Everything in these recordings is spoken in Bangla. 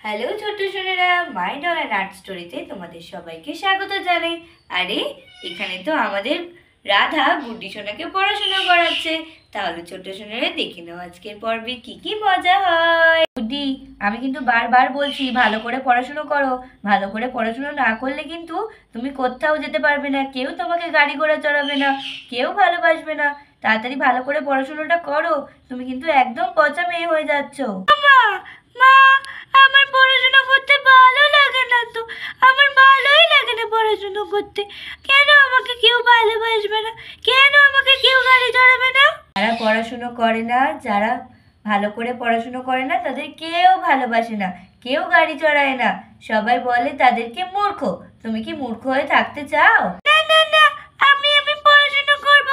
হ্যালো ছোট্ট Sonara, mind on an art স্টোরিতে তোমাদের সবাইকে স্বাগত জানাই। আরে এখানে তো আমাদের রাধা গুড্ডি সোনাকে পড়াশোনা করাচ্ছে। তাহলে ছোট্ট সোনারা দেখে নাও আজকের পর্বে কি কি মজা হয়। গুড্ডি, আমি কিন্তু বারবার বলছি ভালো করে পড়াশুনো করো। ভালো করে পড়াশুনো না করলে কিন্তু তুমি কোথাও যেতে পারবে না, কেউ তোমাকে গাড়ি ঘোড়া চড়াবে না, কেউ ভালোবাসবে না। তাড়াতাড়ি ভালো করে পড়াশোনাটা করো, তুমি কিন্তু একদম পচা মেয়ে হয়ে যাচ্ছ। মা, আমার পড়াশোনা করতে ভালো লাগে না তো। আমার ভালোই লাগে না পড়াশোনা করতে। কেন আমাকে কেউ ভালোবাসবে না? কেন আমাকে কেউ গাড়ি চড়াবে না? যারা পড়াশুনো করে না, যারা ভালো করে পড়াশুনো করে না, তাদের কেউ ভালোবাসে না, কেউ গাড়ি চড়ায় না। সবাই বলে তাদেরকে মূর্খ। তুমি কি মূর্খ হয়ে থাকতে চাও? না না না, আমি পড়াশোনা করব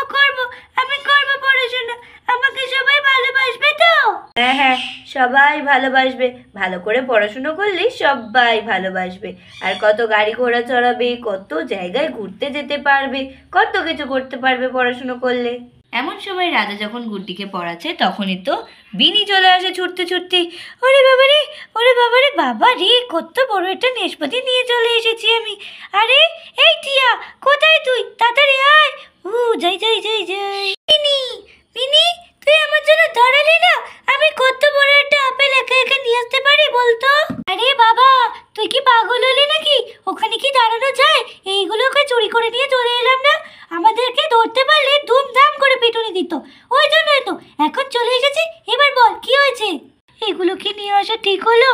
আমি করব পড়াশোনা। আমাকে সবাই ভালোবাসবে তো? হ্যাঁ হ্যাঁ, সবাই ভালোবাসবে। ভালো করে পড়াশুনো করলে সবাই ভালোবাসবে। আর কত গাড়ি ঘোড়া চড়াবে, কত জায়গায় ঘুরতে যেতে পারবে, কত কিছু করতে পারবে পড়াশুনো করলে। এমন সময় রাজা যখন গুড্ডিকে পড়াচ্ছে তখনই তো বিনি চলে আসে ছুটতে ছুটতে। ওরে বাবা রে, ওরে বাবা রে, বাবা রে, কত বড় একটা নেশপাতি নিয়ে চলে এসেছি আমি। আরে এই টিয়া, কোথায় তুই? তাড়াতাড়ি আয়। যাই যাই যাই যাই। বিনি, বিনি, তুই আমার জন্য দাঁড়ালি না? আমি কত বড় একটা আপেল একা একা নিয়ে আসতে পারি বলতো? আরে বাবা, তুই কি পাগল হলি নাকি? ওখানে কি দাঁড়ানো যায়? এইগুলোকে চুরি করে নিয়ে চলে এলাম না। আমাদেরকে ধরতে পারলে ধুমধাম করে পিটুনি দিত। ওই জন্যই তো এখন চলে এসেছি। এবার বল কি হয়েছে? এগুলো কি নিয়ে আসা ঠিক হলো?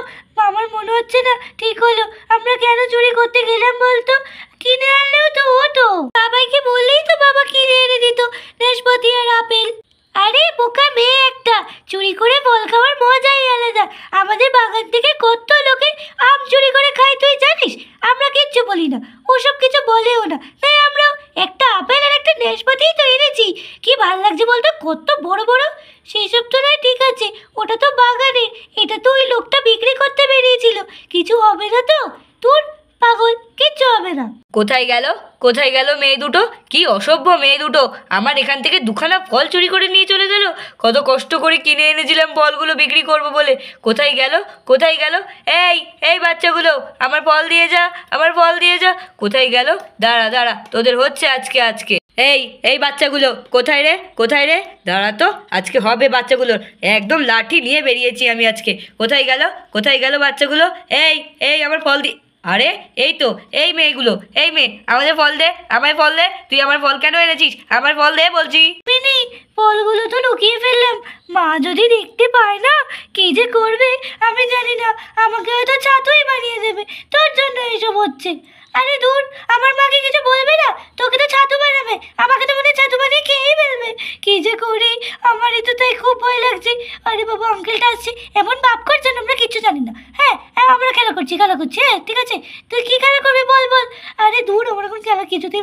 আমার মনে হচ্ছে না ঠিক হলো। আমরা কেন চুরি করতে গেলাম বলতো? কিনে আনলেও তো হতো। বাবাইকে বললেই তো বাবা কিনে এনে দিত নাশপাতি আর আপেল। আরে বোকা মেয়ে একটা, চুরি করে ফল খাওয়ার মজাই আলাদা। আমাদের বাগান থেকে কত লোকে আম চুরি করে খায় তুই জানিস? আমরা কিচ্ছু বলি না, ওসব কিছু বলেও না। তাই আমরাও একটা আপেল আর একটা নাশপাতিই তো এনেছি। কি ভালো লাগছে বলতো, কত বড় বড়। সেই সব তো নয়, ঠিক আছে, ওটা তো বাগানে, এটা তো ওই লোকটা বিক্রি করতে বেরিয়েছিল। কিছু হবে না তো? তোর পাগল, কিচ্ছু হবে না। কোথায় গেল, কোথায় গেল মেয়ে দুটো? কি অসভ্য মেয়ে দুটো, আমার এখান থেকে দুখানা ফল চুরি করে নিয়ে চলে গেল। কত কষ্ট করে কিনে এনেছিলাম ফলগুলো বিক্রি করব বলে। কোথায় গেল, কোথায় গেল? এই এই বাচ্চাগুলো, আমার ফল দিয়ে যা, আমার ফল দিয়ে যা। কোথায় গেল? দাঁড়া দাঁড়া, তোদের হচ্ছে আজকে আজকে। এই এই বাচ্চাগুলো কোথায় রে, কোথায় রে? দাঁড়া তো, আজকে হবে বাচ্চাগুলোর। একদম লাঠি নিয়ে বেরিয়েছি আমি আজকে। কোথায় গেল, কোথায় গেল বাচ্চাগুলো? এই এই আমার ফল দি। আরে এই তো, এই মেয়েগুলো, এই মেয়ে, আমাদের ফল দে, আমায় ফল দে। তুই আমার ফল কেন এনেছিস? আমার ফল দে বলছি। মিনি, ফলগুলো তো লুকিয়ে ফেললাম। মা যদি দেখতে পায় না, কি যে করবে আমি জানি না। আমাকে হয়তো ছাতুই বানিয়ে দেবে। তোর জন্য এসব হচ্ছে। আরে দূর, আমার মাকে কিছু বলবে না, তোকে তো ছাতু বানাবে। আমাকে তো মনে ছাতু বানিয়ে খেয়েই ফেলবে। কি যে করি, আমারই তো তাই খুব ভয় লাগছে। আরে বাবা, আঙ্কেলটা আসছে, এমন ভাব করছেন আমরা কিছু জানি না। হ্যাঁ হ্যাঁ, আমরা খেলা করছি, খেলা করছি। হ্যাঁ ঠিক আছে, তুই কি খেলা করবি বল বল। আরে দূর, আমার এখন খেলা কিছুতেই।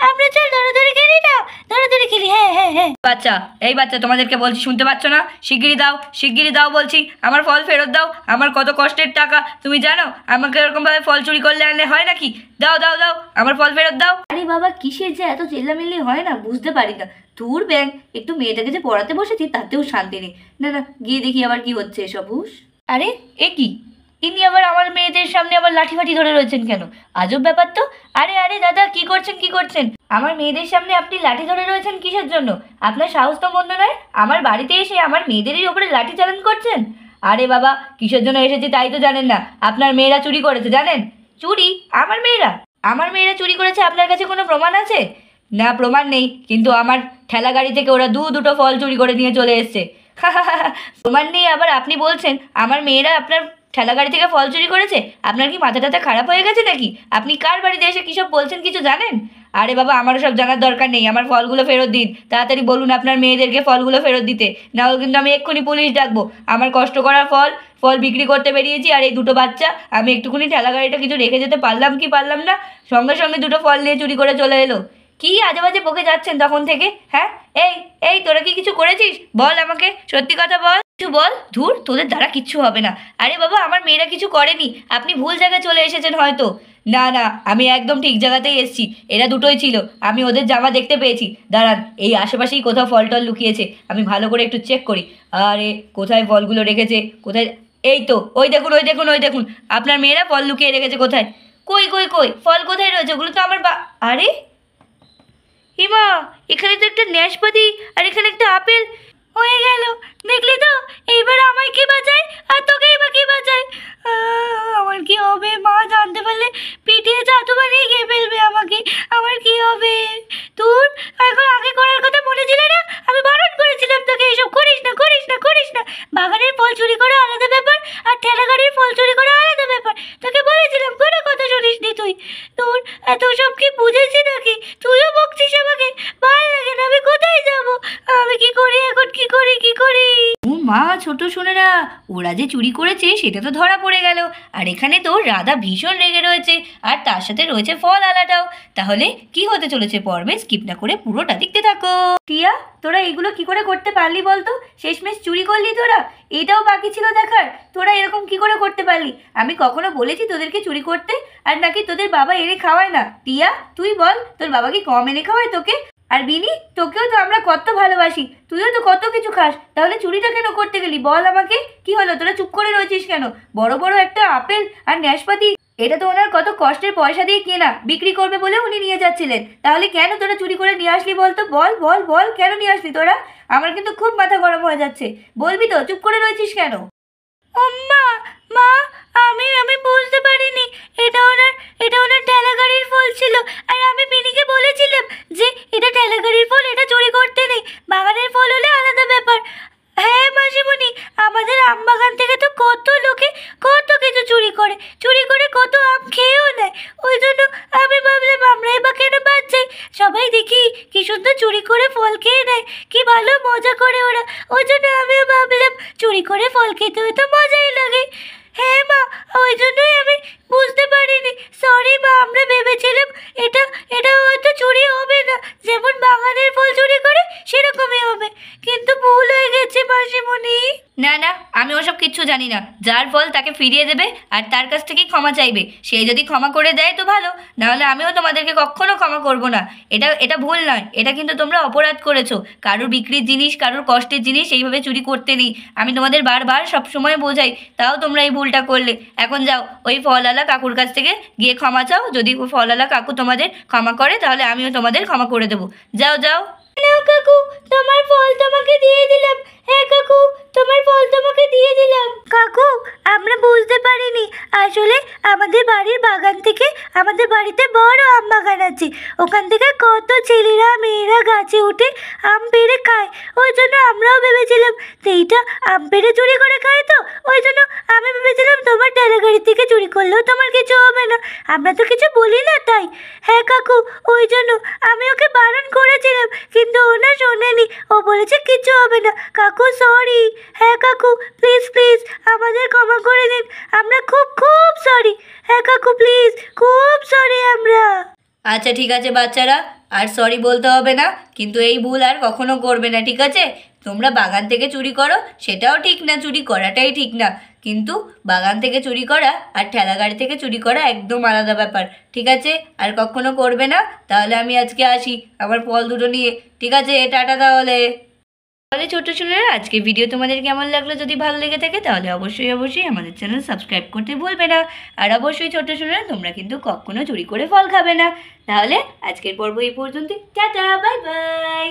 আমরা চল দৌড়াদৌড়ি খেলি না, দৌড়াদৌড়ি খেলি। হ্যাঁ হ্যাঁ হ্যাঁ। বাচ্চা, এই বাচ্চা, তোমাদেরকে বলছি, শুনতে পাচ্ছ না? শিগগিরই দাও, শিগগিরই দাও বলছি। আমার ফল ফেরত দাও। আমার কত কষ্টের টাকা তুমি জানো? আমাকে এরকমভাবে ফল চুরি করলে আনলে হয় নাকি? দাও দাও দাও, আমার ফল ফেরত দাও। আরে বাবা, কিসের যে এত চিল্লামিল্লি হয় না, বুঝতে পারি না। দূর ব্যাং, একটু মেয়েটাকে যে পড়াতে বসেছি তাতেও শান্তি নেই। না না, গিয়ে দেখি আবার কি হচ্ছে এসব। হুস, আরে এ কি, ইনি আবার আমার মেয়েদের সামনে আবার লাঠি ফাঠি ধরে রয়েছেন কেন? আজব ব্যাপার তো। আরে আরে দাদা, কি করছেন, কি করছেন? আমার মেয়েদের সামনে আপনি লাঠি ধরে রয়েছেন কিসের জন্য? আপনার সাহস তো মন্দ নয়, আমার বাড়িতে এসে আমার মেয়েদেরই ওপরে লাঠি চালান করছেন। আরে বাবা, কিসের জন্য এসেছি তাই তো জানেন না? আপনার মেয়েরা চুরি করেছে জানেন? চুরি? আমার মেয়েরা? আমার মেয়েরা চুরি করেছে? আপনার কাছে কোনো প্রমাণ আছে? না, প্রমাণ নেই, কিন্তু আমার ঠেলা গাড়ি থেকে ওরা দুটো ফল চুরি করে নিয়ে চলে এসছে। প্রমাণ নেই আবার আপনি বলছেন আমার মেয়েরা আপনার ঠেলা গাড়ি থেকে ফল চুরি করেছে? আপনার কি মাথা টাথা খারাপ হয়ে গেছে নাকি? আপনি কার বাড়িতে এসে কী সব বলছেন, কিছু জানেন? আরে বাবা, আমারও সব জানার দরকার নেই। আমার ফলগুলো ফেরত দিন, তাড়াতাড়ি বলুন আপনার মেয়েদেরকে ফলগুলো ফেরত দিতে, নাহলে কিন্তু আমি এক্ষুনি পুলিশ ডাকবো। আমার কষ্ট করার ফল ফল বিক্রি করতে বেরিয়েছি, আর এই দুটো বাচ্চা, আমি একটুকুনি ঠেলা গাড়িটা কিছু রেখে যেতে পারলাম কি পারলাম না, সঙ্গে সঙ্গে দুটো ফল নিয়ে চুরি করে চলে এলো। কি আজে বাজে বকে যাচ্ছেন তখন থেকে? হ্যাঁ, এই এই, তোরা কি কিছু করেছিস? বল আমাকে, সত্যি কথা বল, কিছু বল। ধুর, তোদের দ্বারা কিচ্ছু হবে না। আরে বাবা, আমার মেয়েরা কিছু করেনি, আপনি ভুল জায়গায় চলে এসেছেন হয়তো। না না, আমি একদম ঠিক জায়গাতেই এসেছি। এরা দুটোই ছিল, আমি ওদের জামা দেখতে পেয়েছি। দাঁড়ান, এই আশেপাশেই কোথাও ফল টল লুকিয়েছে, আমি ভালো করে একটু চেক করি। আরে কোথায় ফলগুলো রেখেছে, কোথায়? এই তো ওই দেখুন ওই দেখুন ওই দেখুন, আপনার মেয়েরা ফল লুকিয়ে রেখেছে কোথায়? কই কই কই ফল কোথায় রয়েছে? ওগুলো তো আমার আরে হিমা, এখানে তো একটা নাশপাতি আর এখানে একটা আপেল হয়ে গেল। দেখলি তো, এইবার আমায় কে বাঁচায় আর তোকেই বা কে বাঁচায়? আমার কি হবে? মা জানতে পারলে পিটিয়ে চাতু বানিয়ে খেয়ে ফেলবে আমাকে। আমার কি হবে? তোর এখন আগে করার কথা মনে ছিল না? আমি বারণ করেছিলাম তোকে এসব করিস না করিস না করিস না। বাগানের ফল চুরি করা আলাদা ব্যাপার আর ঠেলা গাড়ির ফল চুরি করা আলাদা ব্যাপার। তোকে বলেছিলাম, কোনো কথা শুনিস নি তুই। তোর এত সব কি বুঝেছি নাকি? তুইও বকছিস আমাকে, ভালো লাগে না। আমি কোথায় যাবো? আমি কি করি এখন? কি করি কি করি? ও মা, ছোট সোনারা, ওরা যে চুরি করেছে সেটা তো ধরা পড়ে গেল। আর এখানে তো রাধা ভীষণ রেগে রয়েছে, আর তার সাথে রয়েছে ফল আলাটাও। তাহলে কি হতে চলেছে পর্বে স্কিপ না করে পুরোটা দেখতে থাকো। টিয়া, তোরা এগুলো কি করে করতে পারলি বলতো? শেষমেশ চুরি করলি তোরা, এটাও বাকি ছিল দেখার। তোরা এরকম কি করে করতে পারলি? আমি কখনো বলেছি তোদেরকে চুরি করতে? আর নাকি তোদের বাবা এনে খাওয়ায় না? টিয়া তুই বল, তোর বাবা কি কম এনে খাওয়ায় তোকে? আর বিনি, তোকেও তো আমরা কত ভালোবাসি, তুইও তো কত কিছু খাস, তাহলে চুরিটা কেন করতে গেলি বল আমাকে? কি হলো, তোরা চুপ করে রয়েছিস কেন? বড় বড় একটা আপেল আর নাশপাতি, এটা তো ওনার কত কষ্টের পয়সা দিয়ে কেনা, বিক্রি করবে বলে উনি নিয়ে যাচ্ছিলেন। তাহলে কেন তোরা চুরি করে নিয়ে আসলি বলতো? বল বল বল, কেন নিয়ে আসলি তোরা? আমার কিন্তু খুব মাথা গরম হয়ে যাচ্ছে। বলবি তো, চুপ করে রয়েছিস কেন? মা, মা, আমি বুঝতে পারিনি এটা ওনার ঠেলা গাড়ির ফল ছিল। আর আমি বিনিকে বলেছিলাম যে এটা ঠেলা গাড়ির ফল, এটা চুরি করতে নেই, বাগানের ফল হলে আলাদা ব্যাপার। হ্যাঁ মাসিমণি, আমাদের আম বাগান থেকে তো কত লোকে কত কিছু চুরি করে কত আম খেয়েও নেয়। ওই জন্য আমি ভাবলাম আমরাই বা কেন বাদ যাই। সবাই দেখি কি সুন্দর চুরি করে ফল খেয়ে নেয়, কি ভালো মজা করে ওরা। ওই জন্য আমিও ভাবলাম চুরি করে ফল খেতে হয়তো মজাই লাগে। হ্যাঁ মা, ওই জন্যই আমি বুঝতে পারিনি। সরি মা, আমরা ভেবেছিলাম এটা এটা হয়তো চুরি হবে না, যেমন বাগানের ফল চুরি করে সেরকমই হবে, কিন্তু ভুল হয়ে গেছে মাসিমণি। না না, আমি ওসব কিচ্ছু জানি না। যার ফল তাকে ফিরিয়ে দেবে আর তার কাছ থেকেই ক্ষমা চাইবে। সে যদি ক্ষমা করে দেয় তো ভালো, নাহলে আমিও তোমাদেরকে কখনো ক্ষমা করব না। এটা ভুল নয়, এটা কিন্তু তোমরা অপরাধ করেছো। কারোর বিক্রির জিনিস, কারোর কষ্টের জিনিস এইভাবে চুরি করতে নেই। আমি তোমাদের বারবার সবসময় বোঝাই, তাও তোমরা এই ভুলটা করলে। এখন যাও, ওই ফলওয়ালা কাকুর কাছ থেকে গিয়ে ক্ষমা চাও। যদি ওই ফলওয়ালা কাকু তোমাদের ক্ষমা করে তাহলে আমিও তোমাদের ক্ষমা করে দেবো। যাও যাও। নাও কাকু, তোমার ফল তোমাকে দিয়ে দিলাম। হ্যাঁ কাকু, তোমার ফল তোমাকে দিয়ে দিলাম। কাকু, আমরা বুঝতে পারিনি, আসলে আমাদের বাড়ির বাগান থেকে, আমাদের বাড়িতে বড় আম বাগান আছে, ওখান থেকে কত ছেলেরা মেয়েরা গাছে উঠে আম পেড়ে খায়। ওই জন্য আমরাও ভেবেছিলাম এইটা আম পেড়ে চুরি করে খায়, তো ওই জন্য আমি ভেবেছিলাম তোমার ঠেলা গাড়ি থেকে চুরি করলেও তোমার কিছু হবে না, আমরা তো কিছু বলি না তাই। হ্যাঁ কাকু, ওই জন্য আমি ওকে বারণ করেছিলাম, কিন্তু ও না শোনেনি, ও বলেছে কিছু হবে না। কাকু সরি। হ্যাঁ কাকু, প্লিজ প্লিজ আমাদের ক্ষমা করে দিন, আমরা খুব খুব সরি। হ্যাঁ কাকু প্লিজ, খুব সরি আমরা। আচ্ছা ঠিক আছে বাচ্চারা, আর সরি বলতে হবে না, কিন্তু এই ভুল আর কখনো করবে না, ঠিক আছে? তোমরা বাগান থেকে চুরি করো সেটাও ঠিক না, চুরি করাটাই ঠিক না, কিন্তু বাগান থেকে চুরি করা আর ঠেলা গাড়ি থেকে চুরি করা একদম আলাদা ব্যাপার, ঠিক আছে? আর কখনো করবে না। তাহলে আমি আজকে আসি আমার ফল দুটো নিয়ে, ঠিক আছে? টাটা তাহলে। তাহলে ছোট্ট ছোটরা, আজকে ভিডিও তোমাদের কেমন লাগলো? যদি ভালো লেগে থাকে তাহলে অবশ্যই অবশ্যই আমাদের চ্যানেল সাবস্ক্রাইব করতে ভুলবে না। আর অবশ্যই ছোট্ট ছোটরা, তোমরা কিন্তু কখনো চুরি করে ফল খাবে না। তাহলে আজকের পর্ব এই পর্যন্ত, টাটা, বাই বাই।